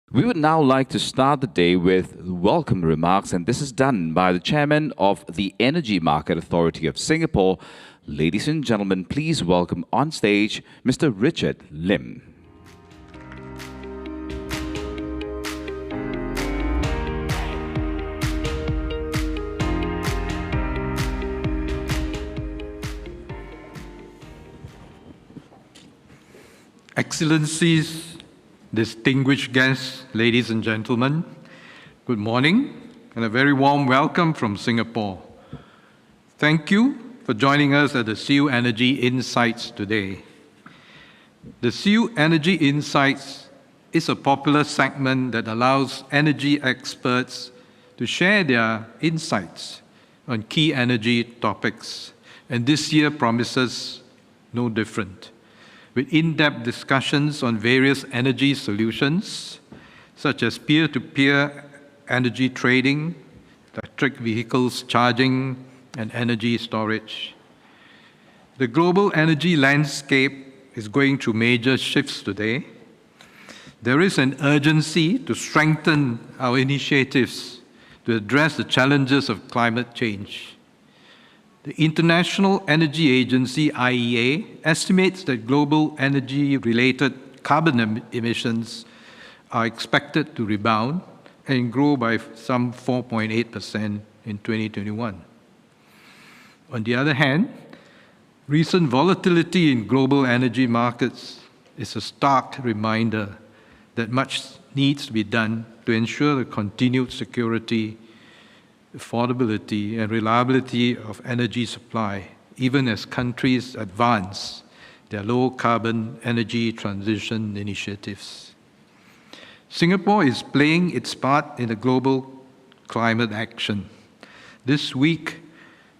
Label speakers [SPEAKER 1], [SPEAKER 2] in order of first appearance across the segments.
[SPEAKER 1] We would now like to start the day with welcome remarks, and this is done by the Chairman of the Energy Market Authority of Singapore. Ladies and gentlemen, please welcome on stage Mr. Richard Lim.
[SPEAKER 2] Excellencies, distinguished guests, ladies and gentlemen, good morning and a very warm welcome from Singapore. Thank you for joining us at the SEAL Energy Insights today. The SEAL Energy Insights is a popular segment that allows energy experts to share their insights on key energy topics, and this year promises no different, with in-depth discussions on various energy solutions, such as peer-to-peer energy trading, electric vehicles charging, and energy storage. The global energy landscape is going through major shifts today. There is an urgency to strengthen our initiatives to address the challenges of climate change. The International Energy Agency, IEA, estimates that global energy-related carbon emissions are expected to rebound and grow by some 4.8% in 2021. On the other hand, recent volatility in global energy markets is a stark reminder that much needs to be done to ensure the continued security, affordability, and reliability of energy supply, even as countries advance their low-carbon energy transition initiatives. Singapore is playing its part in the global climate action. This week,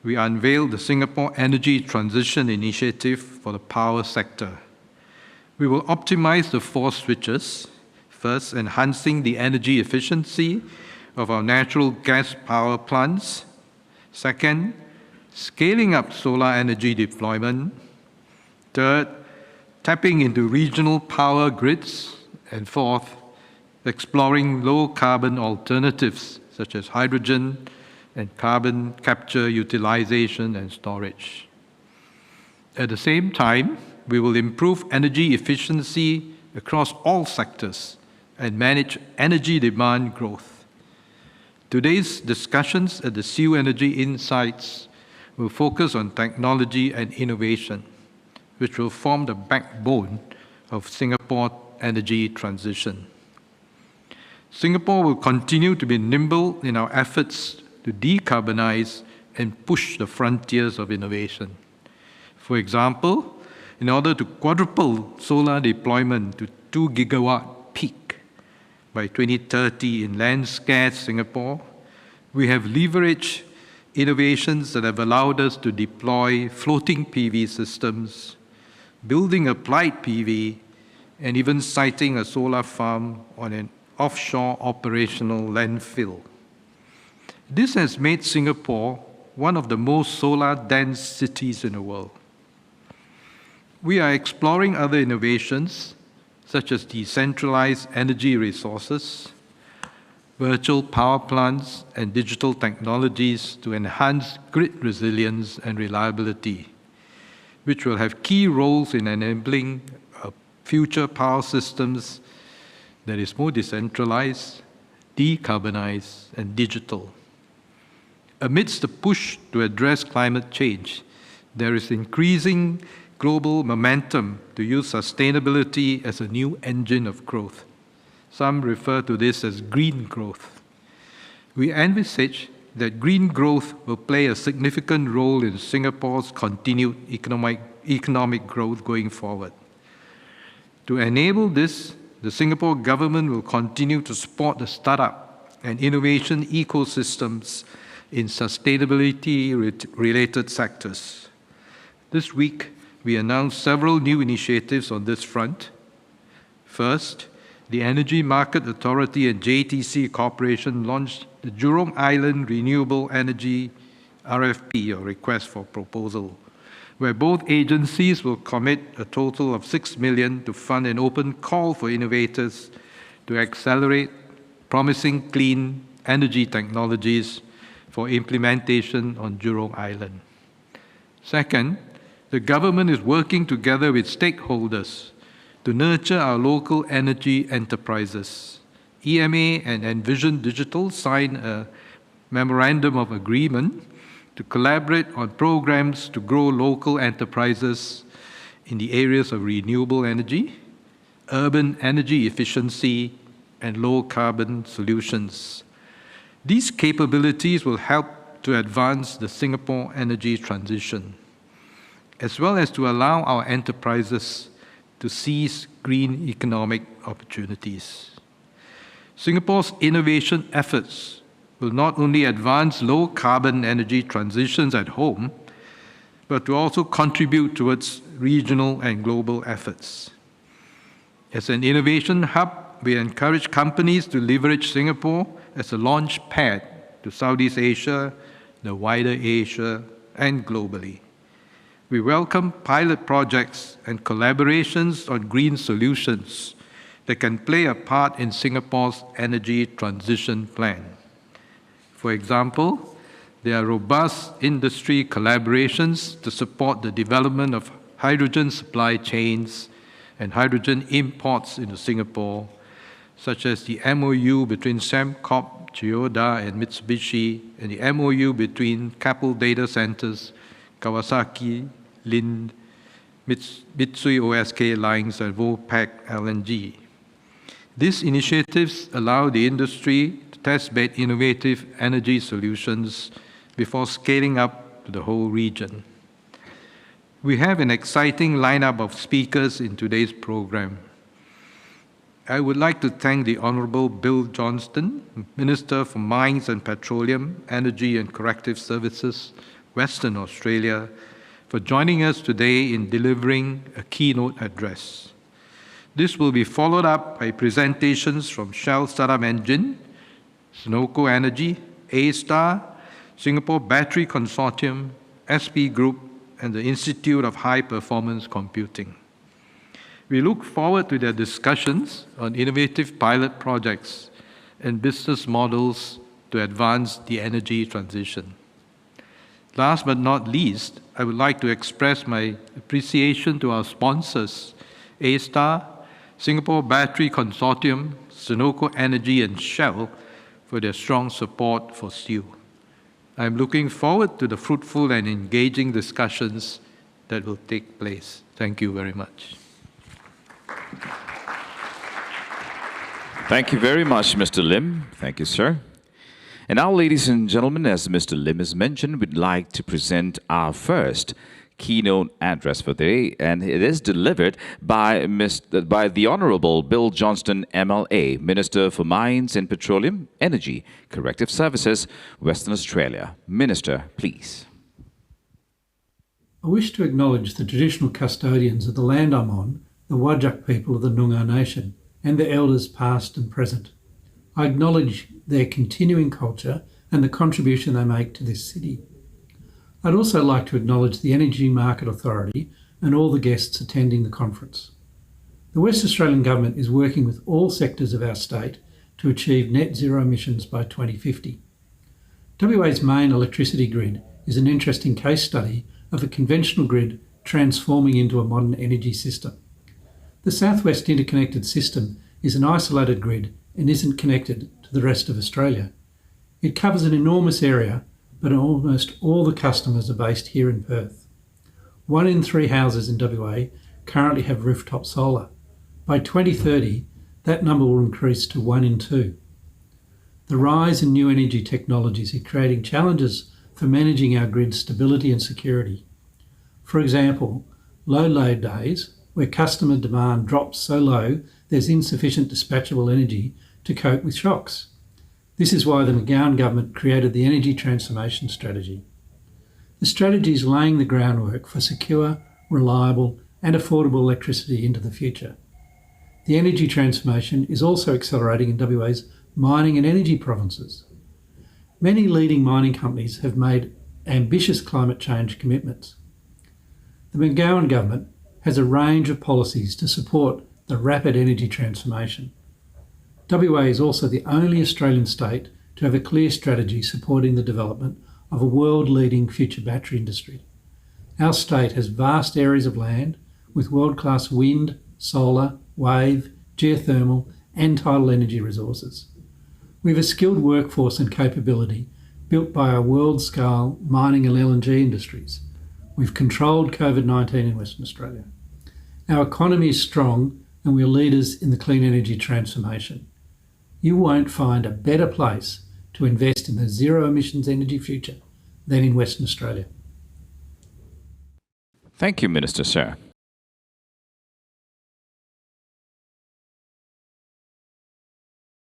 [SPEAKER 2] we unveiled the Singapore Energy Transition Initiative for the power sector. We will optimize the four switches. First, enhancing the energy efficiency of our natural gas power plants. Second, scaling up solar energy deployment. Third, tapping into regional power grids. And fourth, exploring low-carbon alternatives such as hydrogen and carbon capture, utilization, and storage. At the same time, we will improve energy efficiency across all sectors and manage energy demand growth. Today's discussions at the SEAL Energy Insights will focus on technology and innovation, which will form the backbone of Singapore energy transition. Singapore will continue to be nimble in our efforts to decarbonize and push the frontiers of innovation. For example, in order to quadruple solar deployment to 2 gigawatt peak by 2030 in land-scarce Singapore, we have leveraged innovations that have allowed us to deploy floating PV systems, building applied PV, and even siting a solar farm on an offshore operational landfill. This has made Singapore one of the most solar-dense cities in the world. We are exploring other innovations, such as decentralized energy resources, virtual power plants, and digital technologies to enhance grid resilience and reliability, which will have key roles in enabling future power systems that is more decentralized, decarbonized, and digital. Amidst the push to address climate change, there is increasing global momentum to use sustainability as a new engine of growth. Some refer to this as green growth. We envisage that green growth will play a significant role in Singapore's continued economic growth going forward. To enable this, the Singapore government will continue to support the startup and innovation ecosystems in sustainability-related sectors. This week, we announced several new initiatives on this front. First, the Energy Market Authority and JTC Corporation launched the Jurong Island Renewable Energy RFP, or Request for Proposal, where both agencies will commit a total of $6 million to fund an open call for innovators to accelerate promising clean energy technologies for implementation on Jurong Island. Second, the government is working together with stakeholders to nurture our local energy enterprises. EMA and Envision Digital signed a memorandum of agreement to collaborate on programs to grow local enterprises in the areas of renewable energy, urban energy efficiency, and low-carbon solutions. These capabilities will help to advance the Singapore energy transition, as well as to allow our enterprises to seize green economic opportunities. Singapore's innovation efforts will not only advance low-carbon energy transitions at home, but to also contribute towards regional and global efforts. As an innovation hub, we encourage companies to leverage Singapore as a launch pad to Southeast Asia, the wider Asia, and globally. We welcome pilot projects and collaborations on green solutions that can play a part in Singapore's energy transition plan. For example, there are robust industry collaborations to support the development of hydrogen supply chains and hydrogen imports into Singapore, such as the MOU between Sembcorp, Chiyoda, and Mitsubishi, and the MOU between Keppel Data Centers, Kawasaki, Lind, Mitsui OSK Lines, and Vopak LNG. These initiatives allow the industry to test-bed innovative energy solutions before scaling up to the whole region. We have an exciting lineup of speakers in today's program. I would like to thank the Honourable Bill Johnston, Minister for Mines and Petroleum, Energy and Corrective Services, Western Australia, for joining us today in delivering a keynote address. This will be followed up by presentations from Shell Startup Engine, Senoko Energy, A-Star, Singapore Battery Consortium, SP Group, and the Institute of High Performance Computing. We look forward to their discussions on innovative pilot projects and business models to advance the energy transition. Last but not least, I would like to express my appreciation to our sponsors, A-Star, Singapore Battery Consortium, Senoko Energy, and Shell for their strong support for STEW. I'm looking forward to the fruitful and engaging discussions that will take place. Thank you very much.
[SPEAKER 1] Thank you very much, Mr. Lim. Thank you, sir. And now, ladies and gentlemen, as Mr. Lim has mentioned, we'd like to present our first keynote address for the day, and it is delivered by the Honourable Bill Johnston, MLA, Minister for Mines and Petroleum, Energy, Corrective Services, Western Australia. Minister, please.
[SPEAKER 3] I wish to acknowledge the traditional custodians of the land I'm on, the Whadjuk people of the Noongar Nation, and their elders past and present. I acknowledge their continuing culture and the contribution they make to this city. I'd also like to acknowledge the Energy Market Authority and all the guests attending the conference. The West Australian Government is working with all sectors of our state to achieve net zero emissions by 2050. WA's main electricity grid is an interesting case study of a conventional grid transforming into a modern energy system. The South West Interconnected System is an isolated grid and isn't connected to the rest of Australia. It covers an enormous area, but almost all the customers are based here in Perth. 1 in 3 houses in WA currently have rooftop solar. By 2030, that number will increase to 1 in 2. The rise in new energy technologies is creating challenges for managing our grid's stability and security. For example, low load days, where customer demand drops so low there's insufficient dispatchable energy to cope with shocks. This is why the McGowan government created the Energy Transformation Strategy. The strategy is laying the groundwork for secure, reliable and affordable electricity into the future. The energy transformation is also accelerating in WA's mining and energy provinces. Many leading mining companies have made ambitious climate change commitments. The McGowan government has a range of policies to support the rapid energy transformation. WA is also the only Australian state to have a clear strategy supporting the development of a world-leading future battery industry. Our state has vast areas of land with world-class wind, solar, wave, geothermal and tidal energy resources. We have a skilled workforce and capability built by our world-scale mining and LNG industries. We've controlled COVID-19 in Western Australia. Our economy is strong and we're leaders in the clean energy transformation. You won't find a better place to invest in the zero emissions energy future than in Western Australia.
[SPEAKER 1] Thank you, Minister Sir.